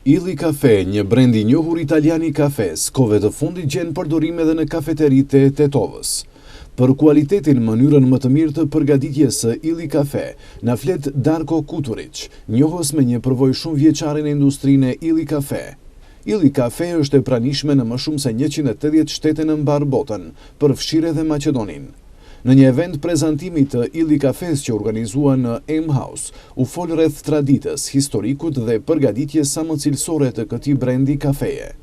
Illy Cafe, një brend i njohur italian i kafes, kohëve të fundit gjen përdorim edhe në kafeteritë e Tetovës. Për kualitetin, mënyrën më të mirë të përgatitjes së Illy Cafe, na flet Darko Kuturić, njohës me një përvojë shumë vjeçare në industrinë e Illy Cafe. Illy Cafe është e pranishme në më shumë se 180 shtete në mbar botën, përfshirë edhe Maqedoninë. Në një event prezantimi të Illy Cafes që organizua në M House, u fol rreth traditës, historikut dhe përgatitjes sa më cilësore të këtij brendi kafeje.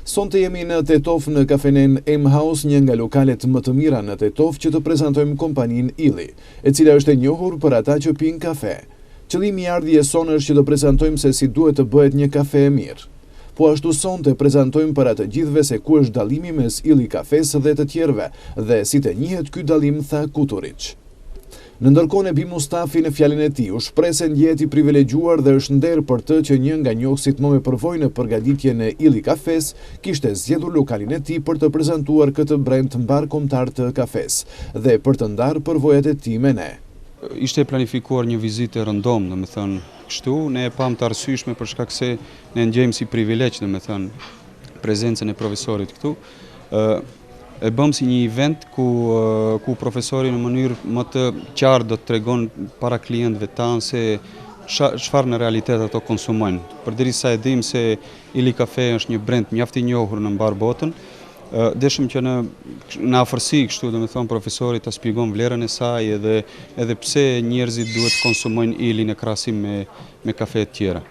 Sonte jemi në Tetov në kafenen M House, një nga lokalet më të mira në Tetov që të prezantojmë kompaninë Illy, e cila është e njohur për ata që pinë kafe. Qëllimi i ardhjes sonë është që të prezantojmë se si duhet të bëhet një kafe e mirë. Po ashtu sonte prezantojmë për atë gjithëve se ku është dallimi mes Illy Cafes dhe të tjerëve dhe si të njihet ky dallim, tha Kuturić. Në ndërkohë Nebi Mustafi në fjalën e tij u shpreh se ndjehet i privilegjuar dhe është nder për të që një nga njohësit më me përvojë në përgatitjen e Illy Cafes kishte zgjedhur lokalin e tij për të prezantuar këtë brend mbarkombëtar të kafes dhe për të ndarë përvojat e tij me ne. Ishte planifikuar një vizitë rëndom, domethënë kështu, ne e pam të arsyeshme për shkak se ne ndjejmë si privilegj, domethënë, prezencën e profesorit këtu. E bëm si një event ku profesori në mënyrë më të qartë do të tregon para klientëve tanë se çfarë në realitet ato konsumojnë. Përderisa e dim se Illy Cafe është një brend mjaft i njohur në mbar botën, deshëm që në afërsi kështu domethënë profesori ta shpjegon vlerën e saj edhe pse njerëzit duhet konsumojnë Illy në krahasim me kafe të tjera.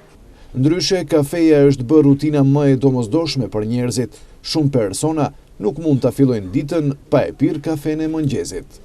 Ndryshe, kafeja është bërë rutina më e domosdoshme për njerëzit. Shumë persona nuk mund ta fillojnë ditën pa e pirë kafen e mëngjesit.